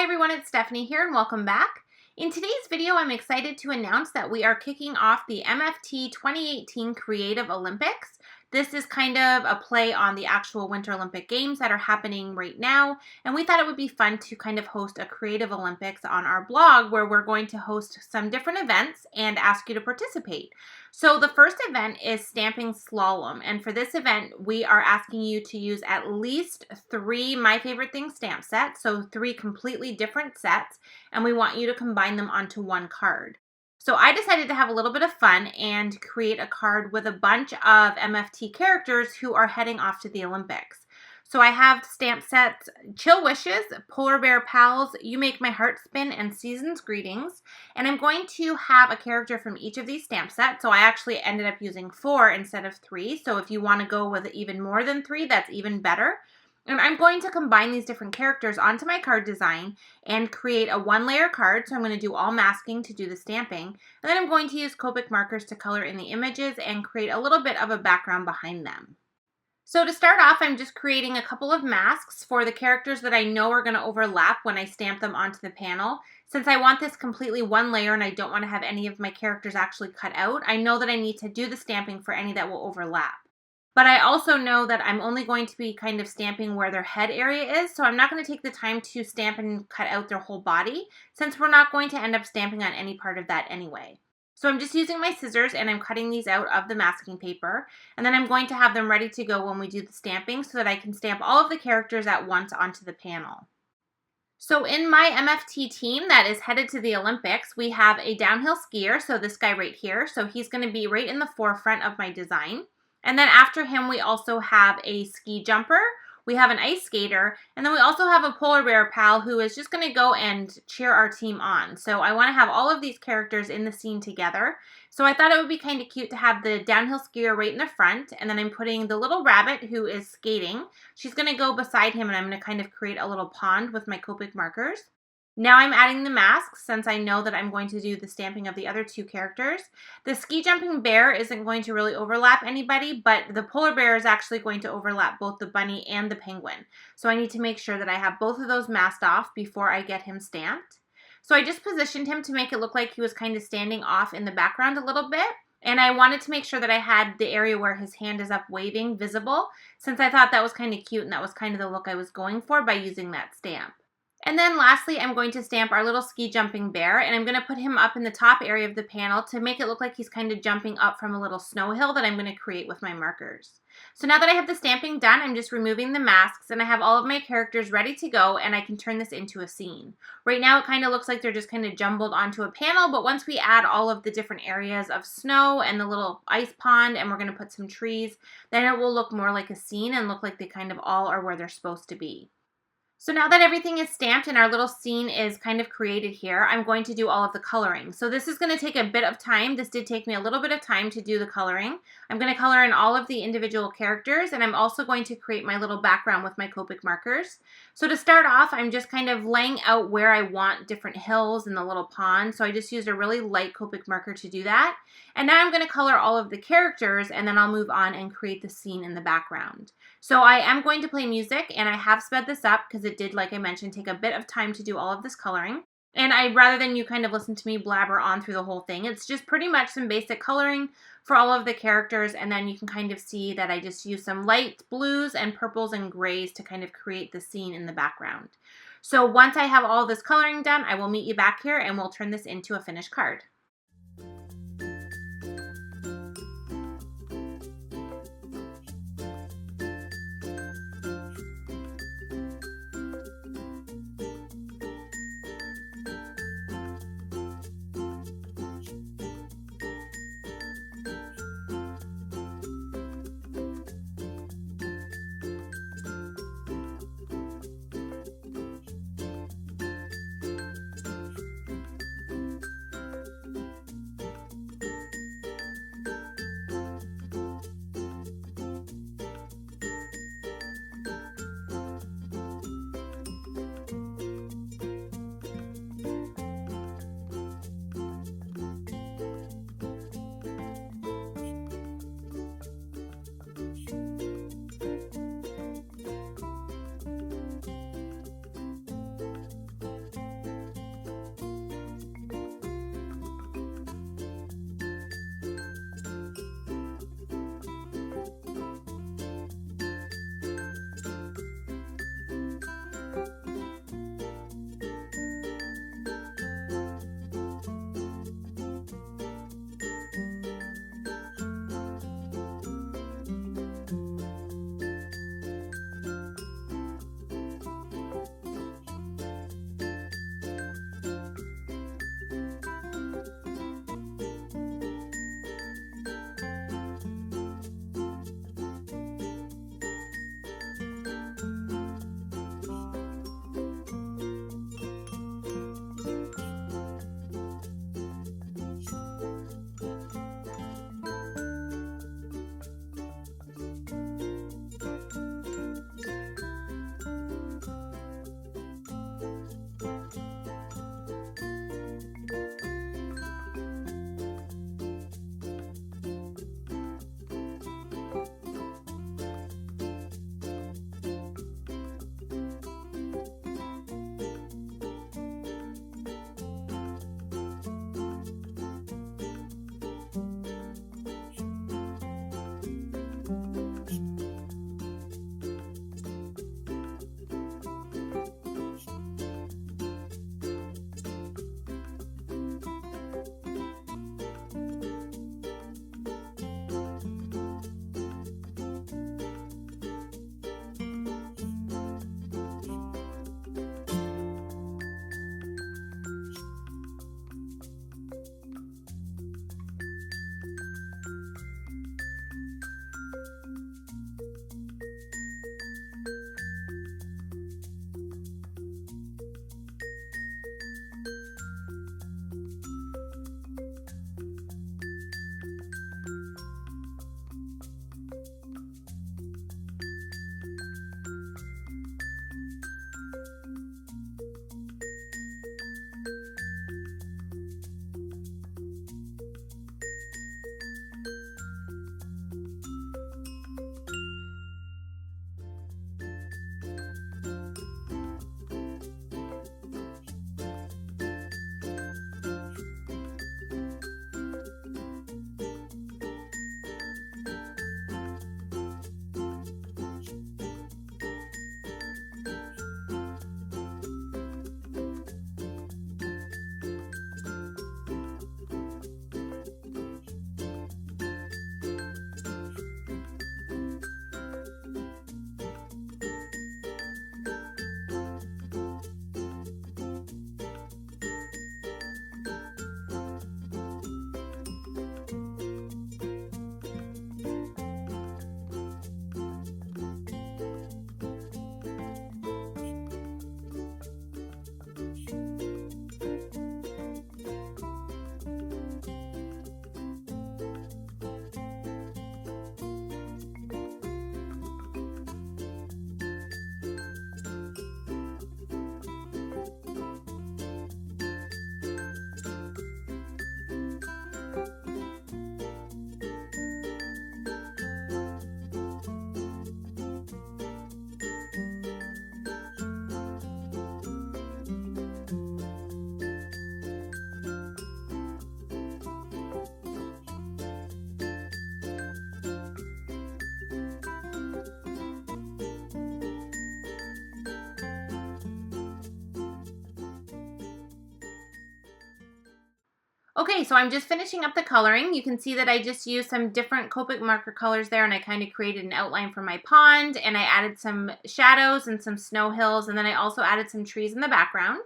Hi everyone, it's Stephanie here and welcome back. In today's video, I'm excited to announce that we are kicking off the MFT 2018 Creative Olympics. This is kind of a play on the actual Winter Olympic Games that are happening right now, and we thought it would be fun to kind of host a Creative Olympics on our blog where we're going to host some different events and ask you to participate. So the first event is Stamping Slalom, and for this event, we are asking you to use at least 3 My Favorite Things stamp sets, so 3 completely different sets, and we want you to combine them onto one card. So I decided to have a little bit of fun and create a card with a bunch of MFT characters who are heading off to the Olympics. So I have stamp sets Chill Wishes, Polar Bear Pals, You Make My Heart Spin, and Season's Greetings. And I'm going to have a character from each of these stamp sets. So I actually ended up using 4 instead of 3. So if you want to go with even more than 3, that's even better. And I'm going to combine these different characters onto my card design and create a 1-layer card. So I'm going to do all masking to do the stamping. And then I'm going to use Copic markers to color in the images and create a little bit of a background behind them. So to start off, I'm just creating a couple of masks for the characters that I know are going to overlap when I stamp them onto the panel. Since I want this completely 1 layer and I don't want to have any of my characters actually cut out, I know that I need to do the stamping for any that will overlap. But I also know that I'm only going to be kind of stamping where their head area is, so I'm not going to take the time to stamp and cut out their whole body, since we're not going to end up stamping on any part of that anyway. So I'm just using my scissors and I'm cutting these out of the masking paper, and then I'm going to have them ready to go when we do the stamping so that I can stamp all of the characters at once onto the panel. So in my MFT team that is headed to the Olympics, we have a downhill skier, so this guy right here, so he's going to be right in the forefront of my design. And then after him, we also have a ski jumper, we have an ice skater, and then we also have a polar bear pal who is just going to go and cheer our team on. So I want to have all of these characters in the scene together. So I thought it would be kind of cute to have the downhill skier right in the front, and then I'm putting the little rabbit who is skating. She's going to go beside him, and I'm going to kind of create a little pond with my Copic markers. Now I'm adding the masks since I know that I'm going to do the stamping of the other 2 characters. The ski jumping bear isn't going to really overlap anybody, but the polar bear is actually going to overlap both the bunny and the penguin. So I need to make sure that I have both of those masked off before I get him stamped. So I just positioned him to make it look like he was kind of standing off in the background a little bit. And I wanted to make sure that I had the area where his hand is up waving visible, since I thought that was kind of cute and that was kind of the look I was going for by using that stamp. And then lastly, I'm going to stamp our little ski jumping bear, and I'm going to put him up in the top area of the panel to make it look like he's kind of jumping up from a little snow hill that I'm going to create with my markers. So now that I have the stamping done, I'm just removing the masks, and I have all of my characters ready to go, and I can turn this into a scene. Right now it kind of looks like they're just kind of jumbled onto a panel, but once we add all of the different areas of snow and the little ice pond, and we're going to put some trees, then it will look more like a scene and look like they kind of all are where they're supposed to be. So now that everything is stamped and our little scene is kind of created here, I'm going to do all of the coloring. So this is going to take a bit of time. This did take me a little bit of time to do the coloring. I'm going to color in all of the individual characters, and I'm also going to create my little background with my Copic markers. So to start off, I'm just kind of laying out where I want different hills and the little pond. So I just used a really light Copic marker to do that. And now I'm going to color all of the characters, and then I'll move on and create the scene in the background. So I am going to play music, and I have sped this up because it did, like I mentioned, take a bit of time to do all of this coloring. And rather than you kind of listen to me blabber on through the whole thing, it's just pretty much some basic coloring for all of the characters, and then you can kind of see that I just use some light blues and purples and grays to kind of create the scene in the background. So once I have all this coloring done, I will meet you back here and we'll turn this into a finished card. Okay, so I'm just finishing up the coloring. You can see that I just used some different Copic marker colors there, and I kind of created an outline for my pond, and I added some shadows and some snow hills, and then I also added some trees in the background.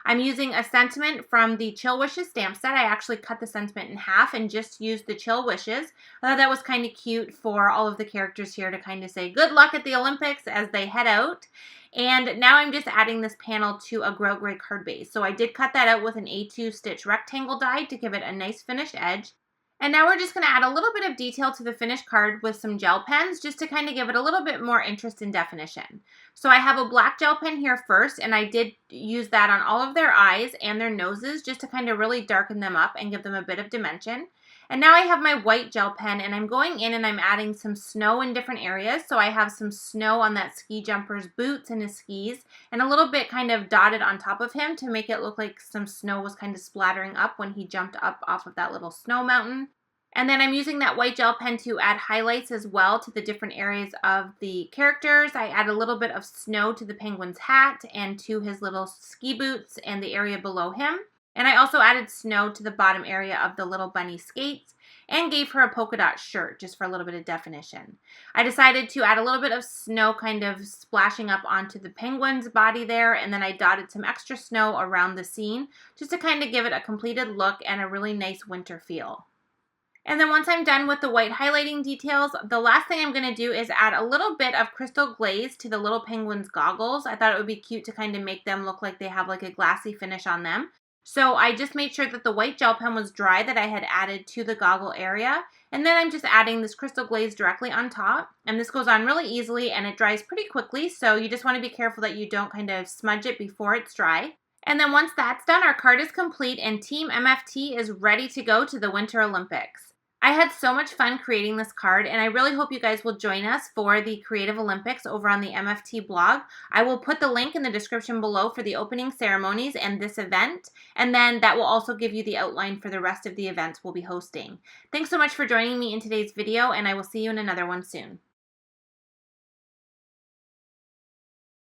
I'm using a sentiment from the Chill Wishes stamp set. I actually cut the sentiment in half and just used the Chill Wishes. I thought that was kind of cute for all of the characters here to kind of say good luck at the Olympics as they head out. And now I'm just adding this panel to a Grout Gray card base. So I did cut that out with an A2 stitch rectangle die to give it a nice finished edge. And now we're just going to add a little bit of detail to the finished card with some gel pens just to kind of give it a little bit more interest and definition. So I have a black gel pen here first, and I did use that on all of their eyes and their noses just to kind of really darken them up and give them a bit of dimension. And now I have my white gel pen, and I'm going in and I'm adding some snow in different areas. So I have some snow on that ski jumper's boots and his skis, and a little bit kind of dotted on top of him to make it look like some snow was kind of splattering up when he jumped up off of that little snow mountain. And then I'm using that white gel pen to add highlights as well to the different areas of the characters. I add a little bit of snow to the penguin's hat and to his little ski boots and the area below him. And I also added snow to the bottom area of the little bunny skates and gave her a polka dot shirt just for a little bit of definition. I decided to add a little bit of snow kind of splashing up onto the penguin's body there, and then I dotted some extra snow around the scene just to kind of give it a completed look and a really nice winter feel. And then once I'm done with the white highlighting details, the last thing I'm going to do is add a little bit of crystal glaze to the little penguin's goggles. I thought it would be cute to kind of make them look like they have like a glassy finish on them. So I just made sure that the white gel pen was dry that I had added to the goggle area. And then I'm just adding this crystal glaze directly on top. And this goes on really easily and it dries pretty quickly. So you just want to be careful that you don't kind of smudge it before it's dry. And then once that's done, our card is complete and Team MFT is ready to go to the Winter Olympics. I had so much fun creating this card, and I really hope you guys will join us for the Creative Olympics over on the MFT blog. I will put the link in the description below for the opening ceremonies and this event, and then that will also give you the outline for the rest of the events we'll be hosting. Thanks so much for joining me in today's video, and I will see you in another one soon.